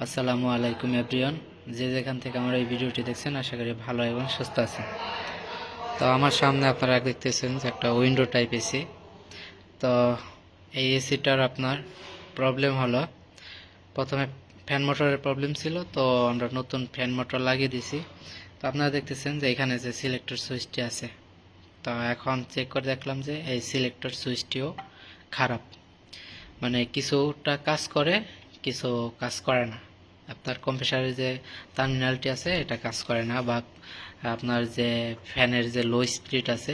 আসসালামু আলাইকুম এভরিওয়ান, যে যেখান থেকে আমার এই ভিডিওটি দেখছেন আশা করি ভালো এবং সুস্থ আছেন। তো আমার সামনে আপনারা দেখতেছেন যে একটা উইন্ডো টাইপ এসি। তো এই এসিটার আপনার প্রবলেম হলো, প্রথমে ফ্যান মোটরের প্রবলেম ছিল, তো আমরা নতুন ফ্যান মোটর লাগিয়ে দিছি। তো আপনারা দেখতেছেন যে এখানে যে সিলেক্টর সুইচটি আছে, তো এখন চেক করে দেখলাম যে এই সিলেক্টর সুইচটিও খারাপ, মানে কিছুটা কাজ করে, কিছু কাজ করে না। আপনার কম্প্রেসারের যে টার্মিনালটি আছে এটা কাজ করে না, বা আপনার যে ফ্যানের যে লো স্পিড আছে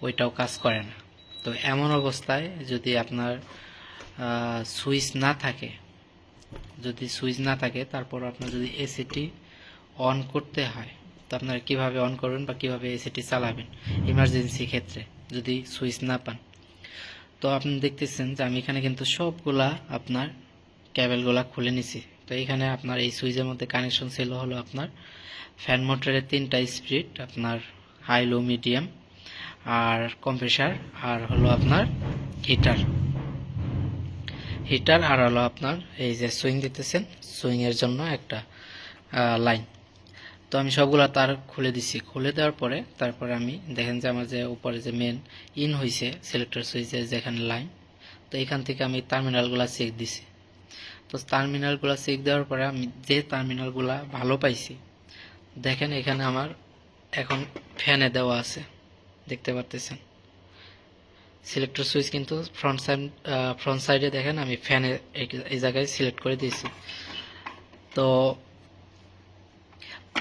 ওইটাও কাজ করে না। তো এমন অবস্থায় যদি আপনার সুইচ না থাকে, তারপর আপনার যদি এসিটি অন করতে হয়, তো আপনারা কিভাবে অন করবেন বা কিভাবে এসিটি চালাবেন ইমার্জেন্সি ক্ষেত্রে যদি সুইচ না পান। তো আপনি দেখতেছেন যে আমি এখানে কিন্তু সবগুলা আপনার কেবলগুলা খুলে নিছি। তো এখানে আপনার এই সুইচের মধ্যে কানেকশন ছিল হলো আপনার ফ্যান মোটরের 3টা স্পিড, আপনার হাই লো মিডিয়াম আর কম্প্রেসার, আর হলো আপনার হিটার হিটার আর হলো আপনার এই যে সুইং দিতেছেন, সুইং এর জন্য একটা লাইন। তো আমি সবগুলা তার খুলে দিছি। খুলে দেওয়ার পরে তারপরে আমি দেখেন যে আমার যে উপরে যে মেন ইন হয়েছে সিলেক্টর সুইচের যেখানে লাইন, তো এখান থেকে আমি টার্মিনালগুলা চেক দিছি। তো টার্মিনালগুলা চেক দেওয়ার পরে আমি যে টার্মিনালগুলা ভালো পাইছি, দেখেন এখানে আমার এখন ফ্যানে দেওয়া আছে, দেখতে পারতেছেন সিলেক্টর সুইচ কিন্তু ফ্রন্ট সাইডে দেখেন আমি ফ্যানে এই জায়গায় সিলেক্ট করে দিয়েছি। তো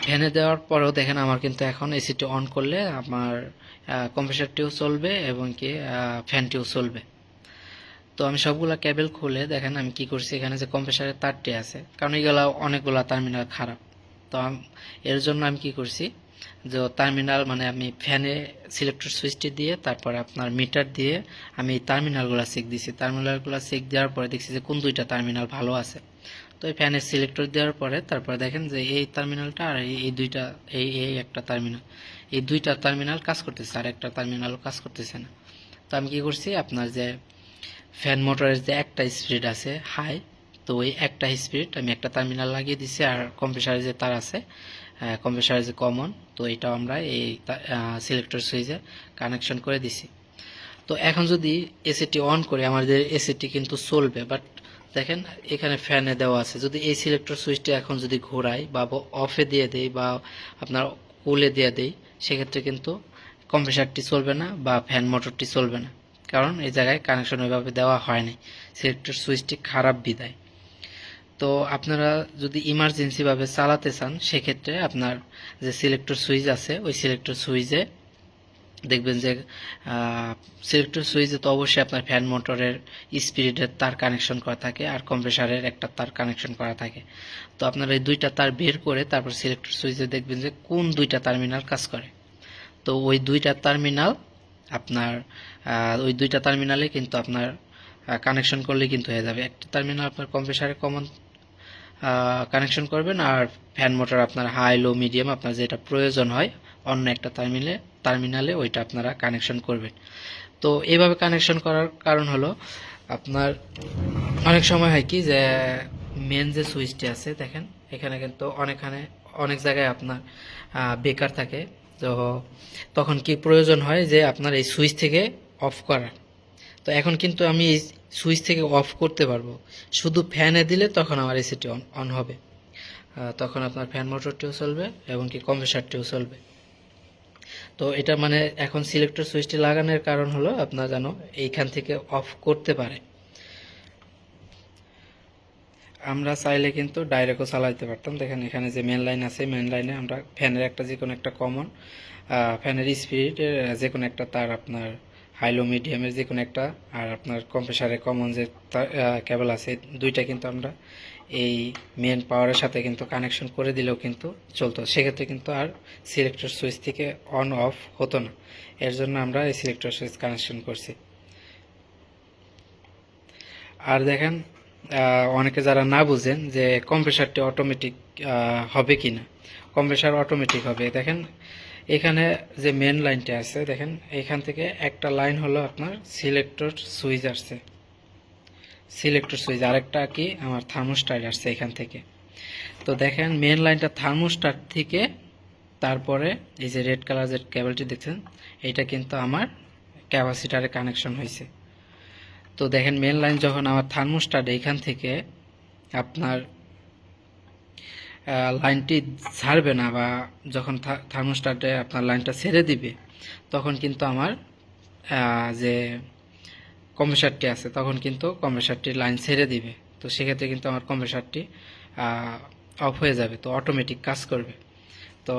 ফ্যানে দেওয়ার পরেও দেখেন আমার কিন্তু এখন এসিটি অন করলে আমার কম্প্রেসারটিও চলবে এবং কি ফ্যানটিও চলবে। তো আমি সবগুলা কেবল খুলে দেখেন আমি কি করছি, এখানে যে কম্প্রেসারের তারটি আছে, কারণ এগুলা অনেকগুলা টার্মিনাল খারাপ। তো এর জন্য আমি কি করছি, যে টার্মিনাল মানে আমি ফ্যানে সিলেক্টর সুইচটি দিয়ে তারপরে আপনার মিটার দিয়ে আমি টার্মিনালগুলো চেক দিছি। টার্মিনালগুলো চেক দেওয়ার পরে দেখছি যে কোন দুইটা টার্মিনাল ভালো আছে। তো এই ফ্যানের সিলেক্টর দেওয়ার পরে তারপরে দেখেন যে এই টার্মিনালটা আর এই দুইটা, এই একটা টার্মিনাল, এই দুইটা টার্মিনাল কাজ করতেছে, আর একটা টার্মিনালও কাজ করতেছে না। তো আমি কি করছি, আপনার যে ফ্যান মোটরের যে একটা স্পিড আছে হাই, তো ওই একটা স্পিড আমি একটা টার্মিনাল লাগিয়ে দিছি, আর কম্প্রেসারের যে তার আছে, কম্প্রেসারের যে কমন, তো এটাও আমরা এই সিলেক্টর সুইচে কানেকশন করে দিছি। তো এখন যদি এসিটি অন করি আমাদের এসিটি কিন্তু চলবে, বাট দেখেন এখানে ফ্যানে দেওয়া আছে, যদি এই সিলেক্টর সুইচটি এখন যদি ঘোরাই বা অফে দিয়ে দেই বা আপনার কুলে দিয়ে দেই, সেক্ষেত্রে কিন্তু কম্প্রেসারটি চলবে না বা ফ্যান মোটরটি চলবে না, কারণ এই জায়গায় কানেকশন ওইভাবে দেওয়া হয়নি, সিলেক্টর সুইচটি খারাপ বিদায়। তো আপনারা যদি ইমার্জেন্সিভাবে চালাতে চান সেক্ষেত্রে আপনার যে সিলেক্টর সুইচ আছে ওই সিলেক্টর সুইচে দেখবেন যে সিলেক্টর সুইচে তো অবশ্যই আপনার ফ্যান মোটরের স্পিরিটের তার কানেকশন করা থাকে আর কম্প্রেসারের একটা তার কানেকশন করা থাকে। তো আপনারা এই দুইটা তার বের করে তারপর সিলেক্টর সুইচে দেখবেন যে কোন দুইটা টার্মিনাল কাজ করে। তো ওই দুইটা টার্মিনাল আপনার ওই দুইটা টার্মিনালে কিন্তু আপনার কানেকশন করলে কিন্তু হয়ে যাবে। একটা টার্মিনাল আপনার কম্প্রেসারে কমন কানেকশন করবেন, আর ফ্যান মোটর আপনার হাই লো মিডিয়াম আপনার যেটা প্রয়োজন হয় অন্য একটা টার্মিনালে ওইটা আপনারা কানেকশন করবেন। তো এইভাবে কানেকশন করার কারণ হলো আপনার অনেক সময় হয় কি যে মেন যে সুইচটি আছে দেখেন এখানে কিন্তু অনেক জায়গায় আপনার বেকার থাকে। তো তখন কি প্রয়োজন হয় যে আপনার এই সুইচ থেকে অফ করা। তো এখন কিন্তু আমি এই সুইচ থেকে অফ করতে পারবো, শুধু ফ্যানে দিলে তখন আমার এসিটি অন হবে, তখন আপনার ফ্যান মোটরটিও চলবে এবং কি কম্প্রেসারটিও চলবে। তো এটা মানে এখন সিলেক্টর সুইচটি লাগানোর কারণ হলো আপনার জানো এইখান থেকে অফ করতে পারে। আমরা চাইলে কিন্তু ডাইরেক্টও চালাইতে পারতাম। দেখেন এখানে যে মেন লাইন আছে, মেন লাইনে আমরা ফ্যানের একটা যে কোনো একটা কমন ফ্যানের স্পিডের যে কোনো একটা তার আপনার হাই লো মিডিয়ামের যে কোনো একটা, আর আপনার কম্প্রেসারের কমন যে কেবল আছে দুইটা কিন্তু আমরা এই মেন পাওয়ারের সাথে কিন্তু কানেকশন করে দিলেও কিন্তু চলতো, সেক্ষেত্রে কিন্তু আর সিলেক্টর সুইচ থেকে অন অফ হতো না। এর জন্য আমরা এই সিলেক্টর সুইচ কানেকশন করছি। আর দেখেন অনেকে যারা না বুঝেন যে কম্প্রেসারটি অটোমেটিক হবে কি না, কম্প্রেসার অটোমেটিক হবে। দেখেন এখানে যে মেন লাইনটা আছে দেখেন এখান থেকে একটা লাইন হলো আপনার সিলেক্টর সুইচ আসছে, সিলেক্টর সুইচ, আরেকটা কি আমার থার্মোস্ট্যাট আসছে এখান থেকে। তো দেখেন মেন লাইনটা থার্মোস্ট্যাট থেকে তারপরে এই যে রেড কালার যে কেবলটি দেখছেন এইটা কিন্তু আমার ক্যাপাসিটারে কানেকশন হয়েছে। তো দেখেন মেন লাইন যখন আমার থার্মোস্ট্যাট এইখান থেকে আপনার লাইনটি ছাড়বে না, বা যখন থার্মোস্ট্যাটে আপনার লাইনটা ছেড়ে দিবে, তখন কিন্তু আমার যে কম্প্রেসারটি আছে তখন কিন্তু কম্প্রেসারটি লাইন ছেড়ে দিবে। তো সেক্ষেত্রে কিন্তু আমার কম্প্রেসারটি অফ হয়ে যাবে, তো অটোমেটিক কাজ করবে। তো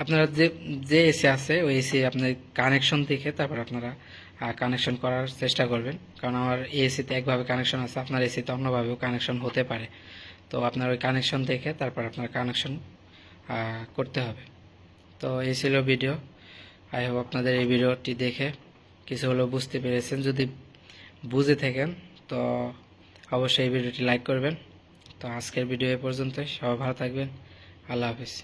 আপনারা যে যে এসি আছে ওই এসি আপনার কানেকশন দেখে তারপর আপনারা কানেকশন করার চেষ্টা করবেন, কারণ আমার এসিতে একভাবে কানেকশন আছে, আপনার এসিতে অন্যভাবেও কানেকশন হতে পারে। তো আপনার ওই কানেকশন দেখে তারপর আপনার কানেকশন করতে হবে। তো এই ছিল ভিডিও। আই হোপ আপনাদের এই ভিডিওটি দেখে কিছু হলেও বুঝতে পেরেছেন। যদি বুঝে থাকেন তো অবশ্যই এই ভিডিওটি লাইক করবেন। তো আজকের ভিডিও এ পর্যন্তই। সবাই ভালো থাকবেন। আল্লাহ হাফিজ।